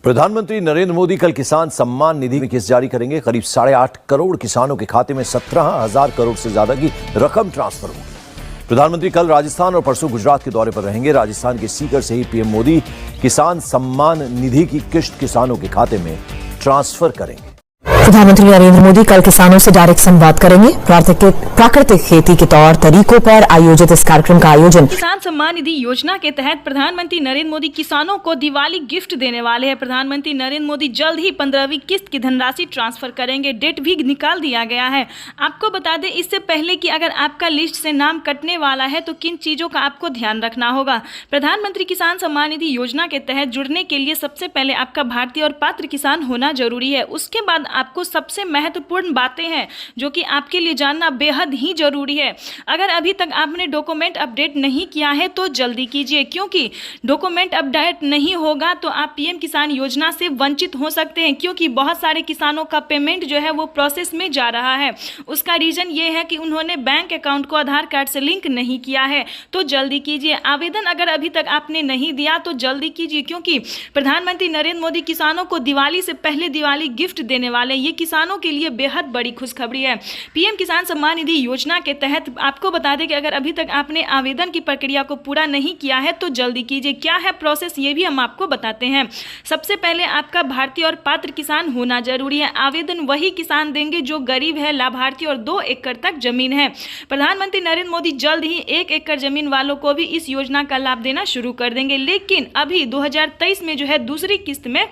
प्रधानमंत्री नरेंद्र मोदी कल किसान सम्मान निधि में किस्त जारी करेंगे। करीब 8.5 करोड़ किसानों के खाते में 17,000 करोड़ से ज्यादा की रकम ट्रांसफर होगी। प्रधानमंत्री कल राजस्थान और परसों गुजरात के दौरे पर रहेंगे। राजस्थान के सीकर से ही पीएम मोदी किसान सम्मान निधि की किस्त किसानों के खाते में ट्रांसफर करेंगे। प्रधानमंत्री नरेंद्र मोदी कल किसानों से डायरेक्ट संवाद करेंगे। प्राकृतिक खेती के तौर तरीकों पर आयोजित इस कार्यक्रम का आयोजन किसान सम्मान निधि योजना के तहत प्रधानमंत्री नरेंद्र मोदी किसानों को दिवाली गिफ्ट देने वाले हैं। प्रधानमंत्री नरेंद्र मोदी जल्द ही 15वीं किस्त की धनराशि ट्रांसफर करेंगे। डेट भी निकाल दिया गया है। आपको बता दें इससे पहले कि अगर आपका लिस्ट से नाम कटने वाला है तो किन चीजों का आपको ध्यान रखना होगा। प्रधानमंत्री किसान सम्मान निधि योजना के तहत जुड़ने के लिए सबसे पहले आपका भारतीय और पात्र किसान होना जरूरी है। उसके बाद आपको सबसे महत्वपूर्ण बातें हैं जो कि आपके लिए जानना बेहद ही जरूरी है। अगर अभी तक आपने डॉक्यूमेंट अपडेट नहीं किया है तो जल्दी कीजिए, क्योंकि डॉक्यूमेंट अपडेट नहीं होगा तो आप पीएम किसान योजना से वंचित हो सकते हैं, क्योंकि बहुत सारे किसानों का पेमेंट जो है वो प्रोसेस में जा रहा है। उसका रीजन ये है कि उन्होंने बैंक अकाउंट को आधार कार्ड से लिंक नहीं किया है। तो जल्दी कीजिए। आवेदन अगर अभी तक आपने नहीं दिया तो जल्दी कीजिए, क्योंकि प्रधानमंत्री नरेंद्र मोदी किसानों को दिवाली से पहले दिवाली गिफ्ट देने वाले। ये किसानों के लिए बेहद बड़ी खुशखबरी है। पीएम किसान सम्मान निधि योजना के तहत आपको बता दें कि अगर अभी तक आपने आवेदन की प्रक्रिया को पूरा नहीं किया है तो जल्दी कीजिए। क्या है प्रोसेस ये भी हम आपको बताते हैं। सबसे पहले आपका भारतीय और पात्र किसान होना जरूरी है। आवेदन वही किसान देंगे जो गरीब है, लाभार्थी और 2 एकड़ तक जमीन है। प्रधानमंत्री नरेंद्र मोदी जल्द ही 1 एकड़ जमीन वालों को भी इस योजना का लाभ देना शुरू कर देंगे, लेकिन अभी 2023 में जो है दूसरी किस्त में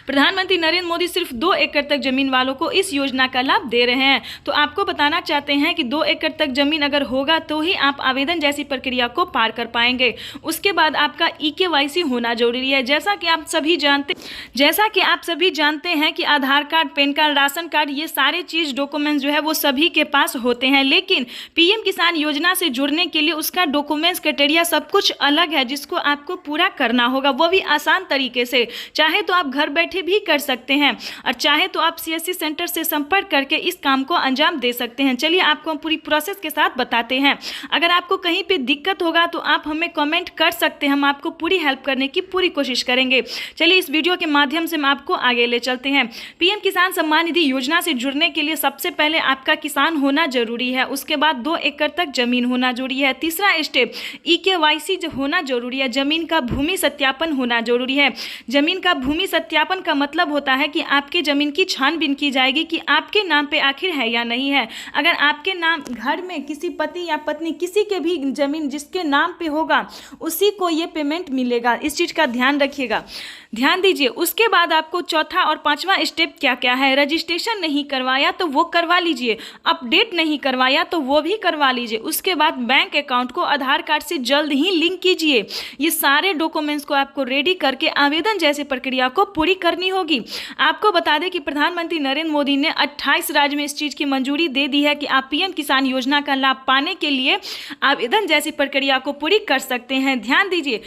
प्रधानमंत्री नरेंद्र मोदी सिर्फ 2 एकड़ तक जमीन वालों को इस योजना का लाभ दे रहे हैं। तो आपको बताना चाहते हैं कि 2 एकड़ तक जमीन अगर होगा तो ही आप आवेदन जैसी प्रक्रिया को पार कर पाएंगे। उसके बाद आपका EKYC होना जरूरी है। जैसा कि आप सभी जानते हैं कि Aadhaar card, PAN card, ration card, ये सारे चीज डॉक्यूमेंट्स जो है वो सभी के पास होते हैं, लेकिन पीएम किसान योजना से जुड़ने के लिए उसका डॉक्यूमेंट्स क्राइटेरिया सब कुछ अलग है, जिसको आपको पूरा करना होगा, वो भी आसान तरीके से। चाहे तो आप घर बैठे भी कर सकते हैं और चाहे तो आप CSC सेंटर से संपर्क करके इस काम को अंजाम दे सकते हैं। चलिए आपको हम पूरी प्रोसेस के साथ बताते हैं। अगर आपको कहीं पे दिक्कत होगा तो आप हमें कमेंट कर सकते हैं, हम आपको पूरी हेल्प करने की पूरी कोशिश करेंगे। चलिए इस वीडियो के माध्यम से हम आपको आगे ले चलते हैं। पीएम किसान सम्मान निधि योजना से जुड़ने के लिए सबसे पहले आपका किसान होना जरूरी है। उसके बाद 2 एकड़ तक जमीन होना जरूरी है। तीसरा स्टेप EKYC होना जरूरी है। जमीन का भूमि सत्यापन होना जरूरी है। जमीन का भूमि सत्यापन का मतलब होता है कि आपके जमीन की छानबीन की जाएगी कि आपके नाम पे आखिर है या नहीं है। अगर आपके नाम घर में किसी पति या पत्नी किसी के भी जमीन जिसके नाम पे होगा उसी को ये पेमेंट मिलेगा। इस चीज का ध्यान रखिएगा, ध्यान दीजिए। उसके बाद आपको चौथा और 5वां स्टेप क्या क्या है। रजिस्ट्रेशन नहीं करवाया तो वो करवा लीजिए, अपडेट नहीं करवाया तो वो भी करवा लीजिए। उसके बाद बैंक अकाउंट को आधार कार्ड से जल्द ही लिंक कीजिए। ये सारे डॉक्यूमेंट्स को आपको रेडी करके आवेदन जैसे प्रक्रिया को पूरी करनी होगी। आपको बता दें कि प्रधानमंत्री नरेंद्र मोदी ने 28 राज्य में इस चीज की मंजूरी दे दी है कि आप पीएम किसान योजना का लाभ पाने के लिए आवेदन जैसी प्रक्रिया को पूरी कर सकते हैं। ध्यान दीजिए,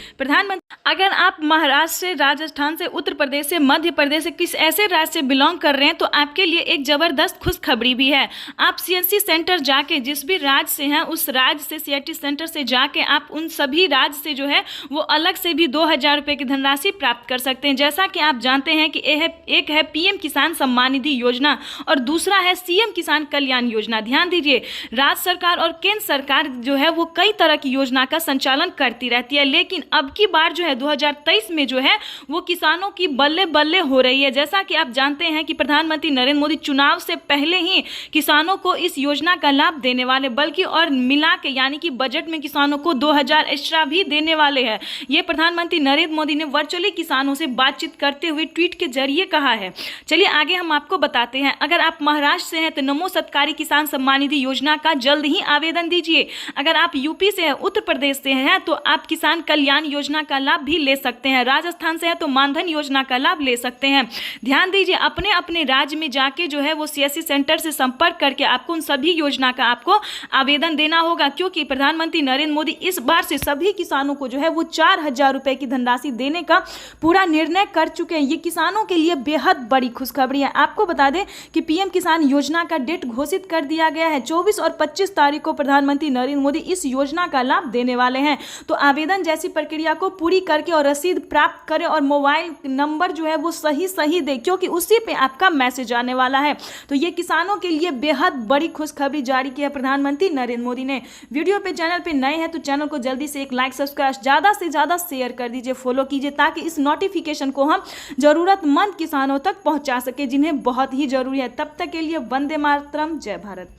अगर आप महाराष्ट्र से, राजस्थान से, उत्तर प्रदेश से, मध्य प्रदेश से, किस ऐसे राज्य से बिलोंग कर रहे हैं तो आपके लिए एक जबरदस्त खुशखबरी भी है। आप CSC सेंटर जाके, जिस भी राज्य से हैं उस राज्य से CSC सेंटर से जाके आप उन सभी राज्य से जो है वो अलग से भी 2000 रुपये की धनराशि प्राप्त कर सकते हैं। जैसा कि आप जानते हैं कि एक है पीएम किसान सम्मान निधि योजना और दूसरा है CM किसान कल्याण योजना। ध्यान दीजिए, राज्य सरकार और केंद्र सरकार जो है वो कई तरह की योजना का संचालन करती रहती है, लेकिन अब की बार जो है 2023 में जो है वो किसानों की बल्ले बल्ले हो रही है। जैसा कि आप जानते हैं कि प्रधानमंत्री नरेंद्र मोदी चुनाव से पहले ही किसानों को इस योजना का लाभ देने वाले, बल्कि और मिला के यानी कि बजट में किसानों को 2000 एक्स्ट्रा भी देने वाले हैं। ये प्रधानमंत्री नरेंद्र मोदी ने वर्चुअली किसानों से बातचीत करते हुए ट्वीट के जरिए कहा है। चलिए आगे हम आपको बताते हैं। अगर आप महाराष्ट्र से हैं तो नमो सत्कारी किसान सम्मान निधि योजना का जल्द ही आवेदन दीजिए। अगर आप यूपी से हैं, उत्तर प्रदेश से हैं तो आप किसान कल्याण योजना का लाभ भी ले सकते हैं। राजस्थान से हैं तो मानधन योजना का लाभ ले सकते हैं। ध्यान दीजिए, अपने अपने राज्य में जाके जो है वो CSC सेंटर से संपर्क करके आपको उन सभी योजना का आपको आवेदन देना होगा, क्योंकि प्रधानमंत्री नरेंद्र मोदी इस बार से सभी किसानों को जो है वो 4000 रुपए की धनराशि देने का पूरा निर्णय कर चुके हैं। ये किसानों के लिए बेहद बड़ी खुशखबरी है। आपको बता दें कि पीएम किसान योजना का डेट घोषित कर दिया गया है। 24 और 25 तारीख को प्रधानमंत्री नरेंद्र मोदी इस योजना का लाभ देने वाले हैं। तो आवेदन जैसी प्रक्रिया को पूरी करके और रसीद प्राप्त करें और मोबाइल नंबर जो है वो सही दे, क्योंकि उसी पे आपका मैसेज आने वाला है। तो ये किसानों के लिए बेहद बड़ी खुशखबरी जारी की है प्रधानमंत्री नरेंद्र मोदी ने। वीडियो पे चैनल पे नए हैं तो चैनल को जल्दी से एक लाइक, सब्सक्राइब, ज़्यादा से ज़्यादा शेयर कर दीजिए, फॉलो कीजिए, ताकि इस नोटिफिकेशन को हम ज़रूरतमंद किसानों तक पहुंचा सके जिन्हें बहुत ही ज़रूरी है। तब तक के लिए वंदे मातरम, जय भारत।